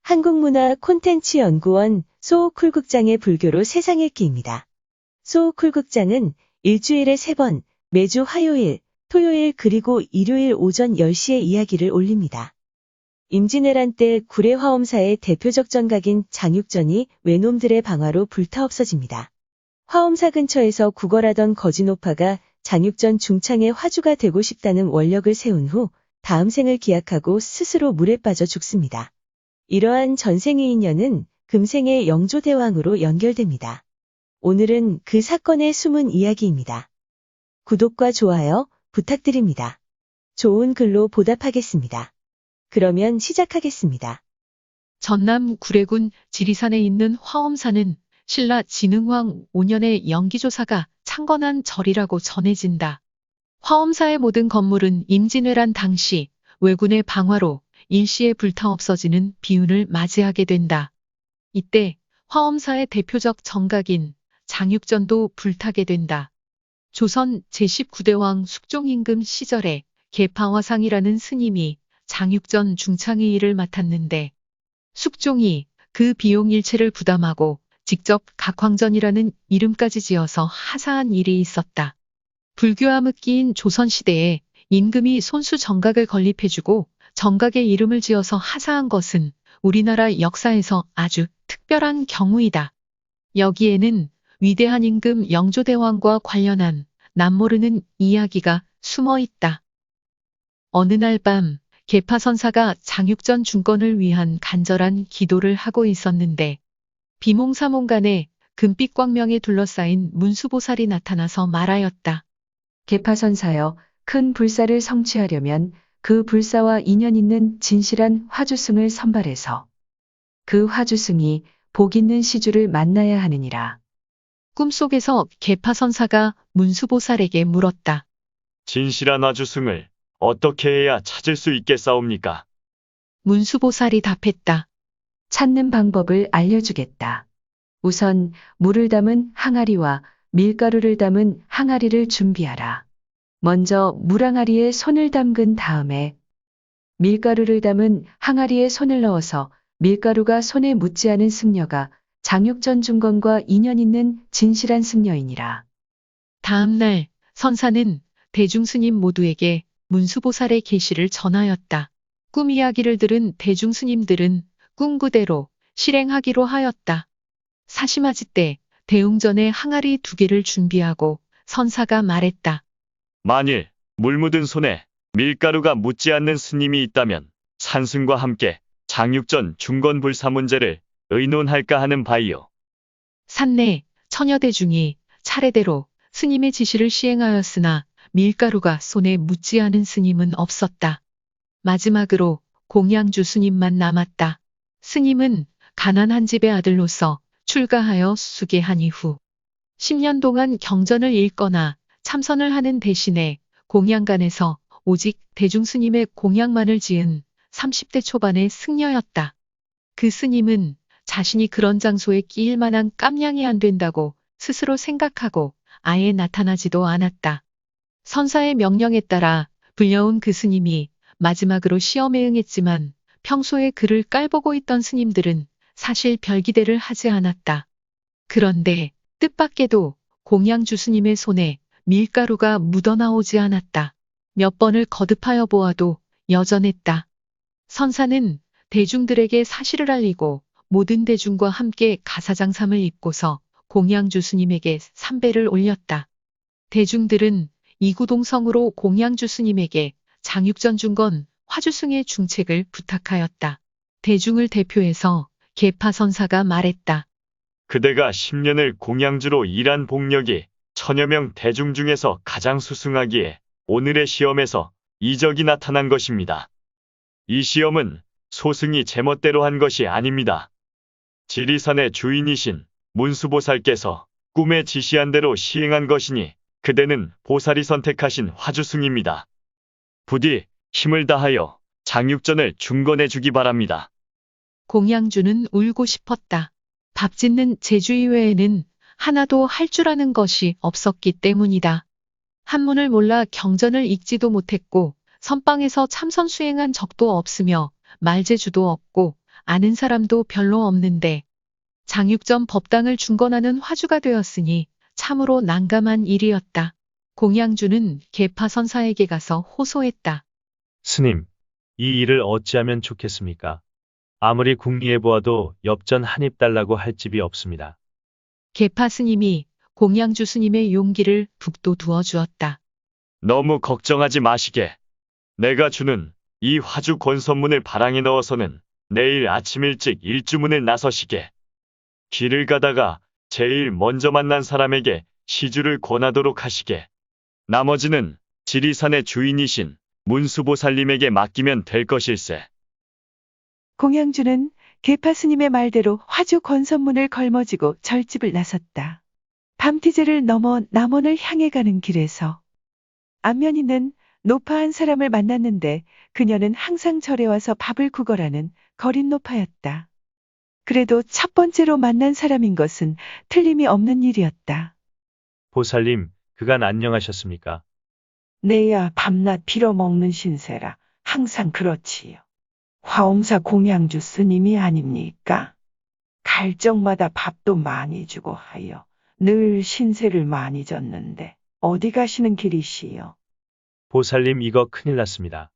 한국문화 콘텐츠연구원 소호쿨극장의 불교로 세상 읽기입니다. 소호쿨극장은 일주일에 3번, 매주 화요일, 토요일 그리고 일요일 오전 10시에 이야기를 올립니다. 임진왜란 때 구례 화엄사의 대표적 정각인 장육전이 외놈들의 방화로 불타 없어집니다. 화엄사 근처에서 구걸하던 거진오파가 장육전 중창의 화주가 되고 싶다는 원력을 세운 후 다음 생을 기약하고 스스로 물에 빠져 죽습니다. 이러한 전생의 인연은 금생의 영조대왕으로 연결됩니다. 오늘은 그 사건의 숨은 이야기입니다. 구독과 좋아요 부탁드립니다. 좋은 글로 보답하겠습니다. 그러면 시작하겠습니다. 전남 구례군 지리산에 있는 화엄사는 신라 진흥왕 5년의 영기조사가 창건한 절이라고 전해진다. 화엄사의 모든 건물은 임진왜란 당시 왜군의 방화로 일시에 불타 없어지는 비운을 맞이하게 된다. 이때 화엄사의 대표적 정각인 장육전도 불타게 된다. 조선 제19대 왕 숙종임금 시절에 계파화상이라는 스님이 장육전 중창의 일을 맡았는데 숙종이 그 비용 일체를 부담하고 직접 각황전이라는 이름까지 지어서 하사한 일이 있었다. 불교 암흑기인 조선시대에 임금이 손수 정각을 건립해주고 정각의 이름을 지어서 하사한 것은 우리나라 역사에서 아주 특별한 경우이다. 여기에는 위대한 임금 영조대왕과 관련한 남모르는 이야기가 숨어 있다. 어느 날 밤 계파선사가 장육전 중건을 위한 간절한 기도를 하고 있었는데 비몽사몽간에 금빛 광명에 둘러싸인 문수보살이 나타나서 말하였다. 계파선사여, 큰 불사를 성취하려면 그 불사와 인연 있는 진실한 화주승을 선발해서 그 화주승이 복 있는 시주를 만나야 하느니라. 꿈속에서 계파선사가 문수보살에게 물었다. 진실한 화주승을 어떻게 해야 찾을 수 있겠사옵니까? 문수보살이 답했다. 찾는 방법을 알려주겠다. 우선 물을 담은 항아리와 밀가루를 담은 항아리를 준비하라. 먼저 물항아리에 손을 담근 다음에 밀가루를 담은 항아리에 손을 넣어서 밀가루가 손에 묻지 않은 승려가 장육전 중건과 인연 있는 진실한 승려이니라. 다음 날 선사는 대중스님 모두에게 문수보살의 계시를 전하였다. 꿈 이야기를 들은 대중스님들은 꿈 그대로 실행하기로 하였다. 사시마지 때 대웅전에 항아리 2개를 준비하고 선사가 말했다. 만일 물 묻은 손에 밀가루가 묻지 않는 스님이 있다면 산승과 함께 장육전 중건불사 문제를 의논할까 하는 바이요. 산내 처녀대중이 차례대로 스님의 지시를 시행하였으나 밀가루가 손에 묻지 않은 스님은 없었다. 마지막으로 공양주 스님만 남았다. 스님은 가난한 집의 아들로서 출가하여 수계한 이후 10년 동안 경전을 읽거나 참선을 하는 대신에 공양간에서 오직 대중스님의 공양만을 지은 30대 초반의 승려였다. 그 스님은 자신이 그런 장소에 끼일 만한 깜냥이 안 된다고 스스로 생각하고 아예 나타나지도 않았다. 선사의 명령에 따라 불려온 그 스님이 마지막으로 시험에 응했지만 평소에 그를 깔보고 있던 스님들은 사실 별 기대를 하지 않았다. 그런데 뜻밖에도 공양주 스님의 손에 밀가루가 묻어나오지 않았다. 몇 번을 거듭하여 보아도 여전했다. 선사는 대중들에게 사실을 알리고 모든 대중과 함께 가사장삼을 입고서 공양주 스님에게 삼배를 올렸다. 대중들은 이구동성으로 공양주 스님에게 장육전 중건 화주승의 중책을 부탁하였다. 대중을 대표해서 계파선사가 말했다. 그대가 10년을 공양주로 일한 복력이 천여 명 대중 중에서 가장 수승하기에 오늘의 시험에서 이적이 나타난 것입니다. 이 시험은 소승이 제멋대로 한 것이 아닙니다. 지리산의 주인이신 문수보살께서 꿈에 지시한 대로 시행한 것이니 그대는 보살이 선택하신 화주승입니다. 부디 힘을 다하여 장육전을 중건해 주기 바랍니다. 공양주는 울고 싶었다. 밥 짓는 재주 이외에는 하나도 할 줄 아는 것이 없었기 때문이다. 한문을 몰라 경전을 읽지도 못했고 선방에서 참선 수행한 적도 없으며 말재주도 없고 아는 사람도 별로 없는데 장육전 법당을 중건하는 화주가 되었으니 참으로 난감한 일이었다. 공양주는 계파선사에게 가서 호소했다. 스님, 이 일을 어찌하면 좋겠습니까? 아무리 궁리해 보아도 엽전 한 입 달라고 할 집이 없습니다. 계파 스님이 공양주 스님의 용기를 북돋워 주었다. 너무 걱정하지 마시게. 내가 주는 이 화주 권선문을 바랑에 넣어서는 내일 아침 일찍 일주문을 나서시게. 길을 가다가 제일 먼저 만난 사람에게 시주를 권하도록 하시게. 나머지는 지리산의 주인이신 문수보살님에게 맡기면 될 것일세. 공양주는 계파 스님의 말대로 화주 권선문을 걸머쥐고 절집을 나섰다. 밤티제를 넘어 남원을 향해 가는 길에서 안면 있는 노파한 사람을 만났는데 그녀는 항상 절에 와서 밥을 구걸하는 거린 노파였다. 그래도 첫 번째로 만난 사람인 것은 틀림이 없는 일이었다. 보살님, 그간 안녕하셨습니까? 내야 밤낮 빌어먹는 신세라 항상 그렇지요. 화엄사 공양주 스님이 아닙니까? 갈 적마다 밥도 많이 주고 하여 늘 신세를 많이 졌는데 어디 가시는 길이시요? 보살님, 이거 큰일 났습니다.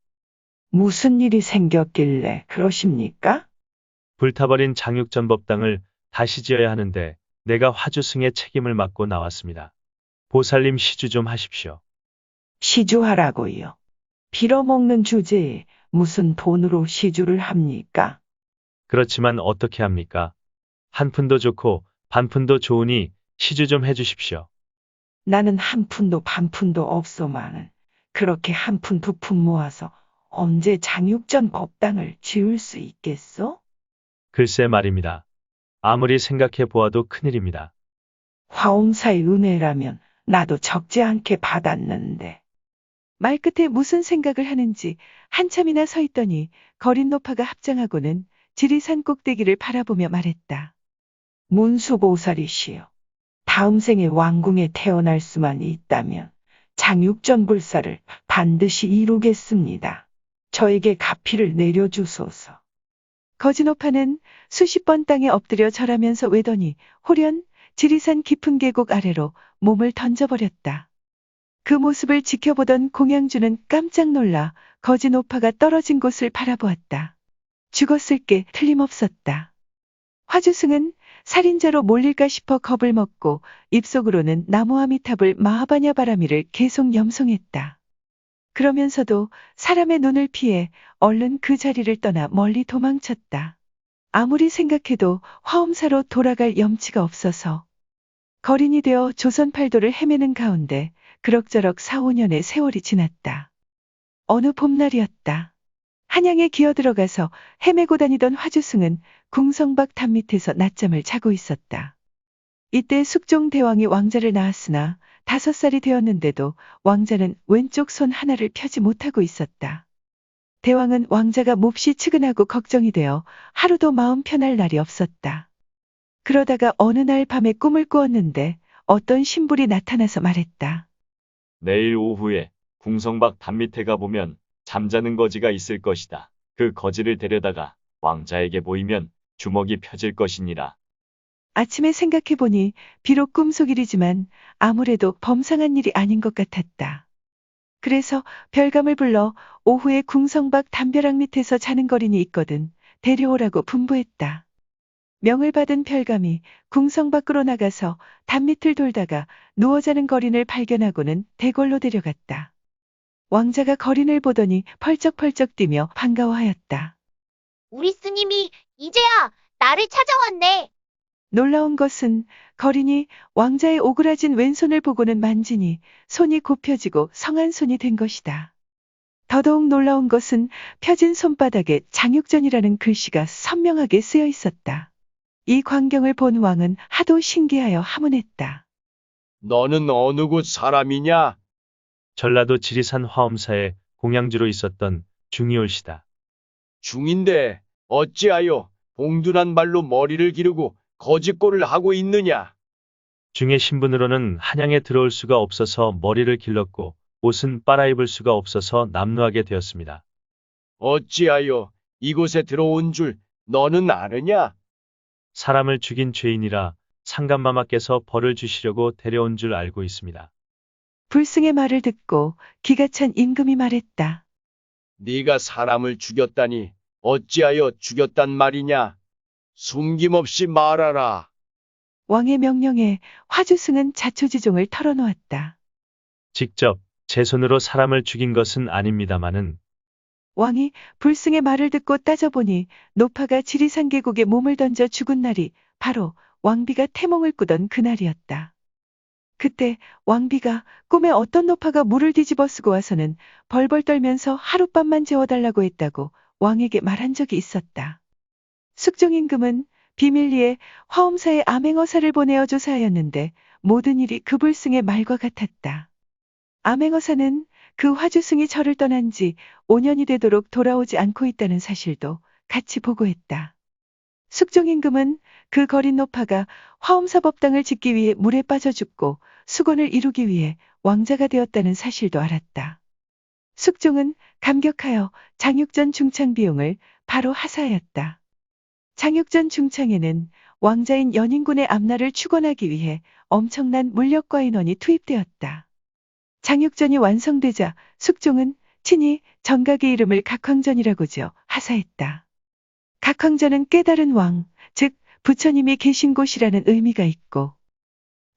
무슨 일이 생겼길래 그러십니까? 불타버린 장육전 법당을 다시 지어야 하는데 내가 화주승의 책임을 맡고 나왔습니다. 보살님 시주 좀 하십시오. 시주하라고요. 빌어먹는 주제에 무슨 돈으로 시주를 합니까? 그렇지만 어떻게 합니까? 한 푼도 좋고 반 푼도 좋으니 시주 좀 해주십시오. 나는 한 푼도 반 푼도 없소마는 그렇게 한 푼 두 푼 모아서 언제 장육전 법당을 지을 수 있겠소? 글쎄 말입니다. 아무리 생각해 보아도 큰일입니다. 화엄사의 은혜라면 나도 적지 않게 받았는데. 말끝에 무슨 생각을 하는지 한참이나 서 있더니 거린 노파가 합장하고는 지리산 꼭대기를 바라보며 말했다. 문수보살이시여. 다음 생에 왕궁에 태어날 수만 있다면 장육전 불사를 반드시 이루겠습니다. 저에게 가피를 내려주소서. 거진노파는 수십 번 땅에 엎드려 절하면서 외더니 호련 지리산 깊은 계곡 아래로 몸을 던져버렸다. 그 모습을 지켜보던 공양주는 깜짝 놀라 거진오파가 떨어진 곳을 바라보았다. 죽었을 게 틀림없었다. 화주승은 살인자로 몰릴까 싶어 겁을 먹고 입속으로는 나무아미탑을 마하바냐 바라미를 계속 염송했다. 그러면서도 사람의 눈을 피해 얼른 그 자리를 떠나 멀리 도망쳤다. 아무리 생각해도 화엄사로 돌아갈 염치가 없어서 거린이 되어 조선 팔도를 헤매는 가운데 그럭저럭 4, 5년의 세월이 지났다. 어느 봄날이었다. 한양에 기어들어가서 헤매고 다니던 화주승은 궁성박 담 밑에서 낮잠을 자고 있었다. 이때 숙종대왕이 왕자를 낳았으나 5살이 되었는데도 왕자는 왼쪽 손 하나를 펴지 못하고 있었다. 대왕은 왕자가 몹시 측은하고 걱정이 되어 하루도 마음 편할 날이 없었다. 그러다가 어느 날 밤에 꿈을 꾸었는데 어떤 신불이 나타나서 말했다. 내일 오후에 궁성박 담 밑에 가보면 잠자는 거지가 있을 것이다. 그 거지를 데려다가 왕자에게 보이면 주먹이 펴질 것이니라. 아침에 생각해보니 비록 꿈속일이지만 아무래도 범상한 일이 아닌 것 같았다. 그래서 별감을 불러 오후에 궁성박 담벼락 밑에서 자는 거린이 있거든 데려오라고 분부했다. 명을 받은 별감이 궁성 밖으로 나가서 담 밑을 돌다가 누워 자는 거린을 발견하고는 대궐로 데려갔다. 왕자가 거린을 보더니 펄쩍펄쩍 뛰며 반가워하였다. 우리 스님이 이제야 나를 찾아왔네. 놀라운 것은 거린이 왕자의 오그라진 왼손을 보고는 만지니 손이 굽혀지고 성한 손이 된 것이다. 더더욱 놀라운 것은 펴진 손바닥에 장육전이라는 글씨가 선명하게 쓰여 있었다. 이 광경을 본 왕은 하도 신기하여 하문했다. 너는 어느 곳 사람이냐? 전라도 지리산 화엄사에 공양주로 있었던 중이올시다. 중인데 어찌하여 봉둔한 발로 머리를 기르고 거짓골을 하고 있느냐? 중의 신분으로는 한양에 들어올 수가 없어서 머리를 길렀고 옷은 빨아입을 수가 없어서 남루하게 되었습니다. 어찌하여 이곳에 들어온 줄 너는 아느냐? 사람을 죽인 죄인이라 상감마마께서 벌을 주시려고 데려온 줄 알고 있습니다. 불승의 말을 듣고 기가 찬 임금이 말했다. 네가 사람을 죽였다니 어찌하여 죽였단 말이냐? 숨김없이 말하라. 왕의 명령에 화주승은 자초지종을 털어놓았다. 직접 제 손으로 사람을 죽인 것은 아닙니다마는 왕이 불승의 말을 듣고 따져보니 노파가 지리산 계곡에 몸을 던져 죽은 날이 바로 왕비가 태몽을 꾸던 그날이었다. 그때 왕비가 꿈에 어떤 노파가 물을 뒤집어 쓰고 와서는 벌벌 떨면서 하룻밤만 재워달라고 했다고 왕에게 말한 적이 있었다. 숙종임금은 비밀리에 화엄사에 암행어사를 보내어 조사하였는데 모든 일이 그 불승의 말과 같았다. 암행어사는 그 화주승이 절을 떠난 지 5년이 되도록 돌아오지 않고 있다는 사실도 같이 보고했다. 숙종임금은 그 거린 노파가 화엄사 법당을 짓기 위해 물에 빠져 죽고 수건을 이루기 위해 왕자가 되었다는 사실도 알았다. 숙종은 감격하여 장육전 중창 비용을 바로 하사하였다. 장육전 중창에는 왕자인 연인군의 앞날을 축원하기 위해 엄청난 물력과 인원이 투입되었다. 장육전이 완성되자 숙종은 친히 정각의 이름을 각황전이라고 지어 하사했다. 각황전은 깨달은 왕, 즉 부처님이 계신 곳이라는 의미가 있고,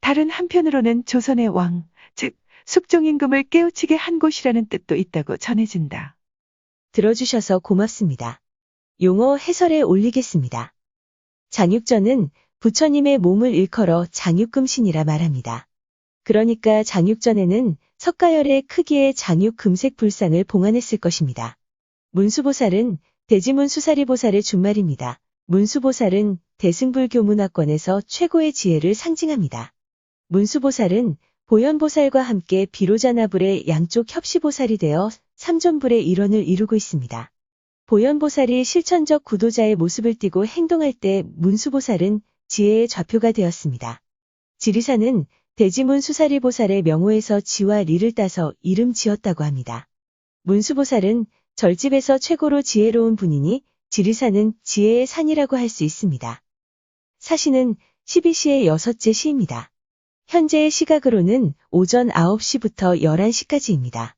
다른 한편으로는 조선의 왕, 즉 숙종임금을 깨우치게 한 곳이라는 뜻도 있다고 전해진다. 들어주셔서 고맙습니다. 용어 해설에 올리겠습니다. 장육전은 부처님의 몸을 일컬어 장육금신이라 말합니다. 그러니까 장육전에는 석가열의 크기의 장육 금색 불상을 봉안했을 것입니다. 문수보살은 대지문수사리보살의 준말입니다. 문수보살은 대승불교 문화권에서 최고의 지혜를 상징합니다. 문수보살은 보현보살과 함께 비로자나불의 양쪽 협시보살이 되어 삼존불의 일원을 이루고 있습니다. 보현보살이 실천적 구도자의 모습을 띠고 행동할 때 문수보살은 지혜의 좌표가 되었습니다. 지리산은 대지문수사리보살의 명호에서 지와 리를 따서 이름 지었다고 합니다. 문수보살은 절집에서 최고로 지혜로운 분이니 지리산은 지혜의 산이라고 할 수 있습니다. 사시는 12시의 여섯째 시입니다. 현재의 시각으로는 오전 9시부터 11시까지입니다.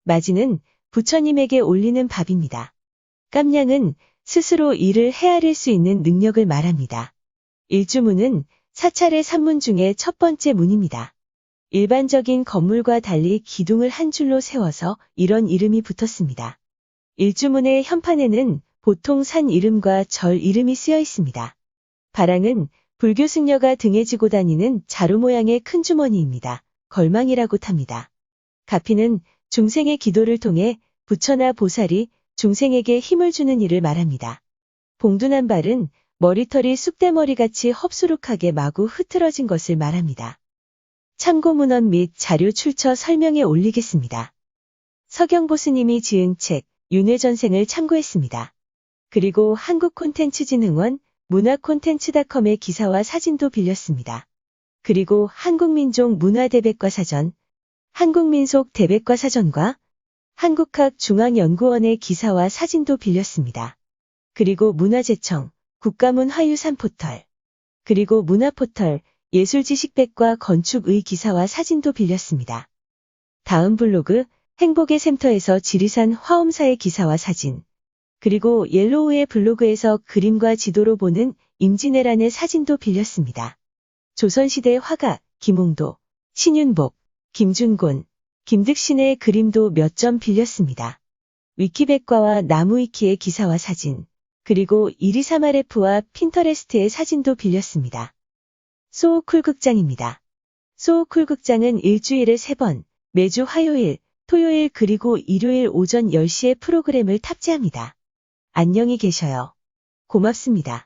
맞이는 부처님에게 올리는 밥입니다. 깜냥은 스스로 일을 헤아릴 수 있는 능력을 말합니다. 일주문은 사찰의 산문 중에 첫 번째 문입니다. 일반적인 건물과 달리 기둥을 한 줄로 세워서 이런 이름이 붙었습니다. 일주문의 현판에는 보통 산 이름과 절 이름이 쓰여 있습니다. 바랑은 불교 승려가 등에 지고 다니는 자루 모양의 큰 주머니입니다. 걸망이라고 탑니다. 가피는 중생의 기도를 통해 부처나 보살이 중생에게 힘을 주는 일을 말합니다. 봉둔한발은 머리털이 쑥대머리같이 헙수룩하게 마구 흐트러진 것을 말합니다. 참고 문헌 및 자료 출처 설명에 올리겠습니다. 서경보스님이 지은 책 윤회전생을 참고했습니다. 그리고 한국콘텐츠진흥원 문화콘텐츠닷컴의 기사와 사진도 빌렸습니다. 그리고 한국민족문화대백과사전, 한국민속대백과사전과 한국학중앙연구원의 기사와 사진도 빌렸습니다. 그리고 문화재청, 국가문화유산 포털, 그리고 문화포털, 예술지식백과 건축의 기사와 사진도 빌렸습니다. 다음 블로그, 행복의 샘터에서 지리산 화엄사의 기사와 사진, 그리고 옐로우의 블로그에서 그림과 지도로 보는 임진왜란의 사진도 빌렸습니다. 조선시대 화가, 김홍도, 신윤복, 김준곤, 김득신의 그림도 몇 점 빌렸습니다. 위키백과와 나무위키의 기사와 사진, 그리고 이리사마레프와 핀터레스트의 사진도 빌렸습니다. 소오쿨 극장입니다. 소오쿨 극장은 일주일에 3번, 매주 화요일, 토요일 그리고 일요일 오전 10시에 프로그램을 탑재합니다. 안녕히 계셔요. 고맙습니다.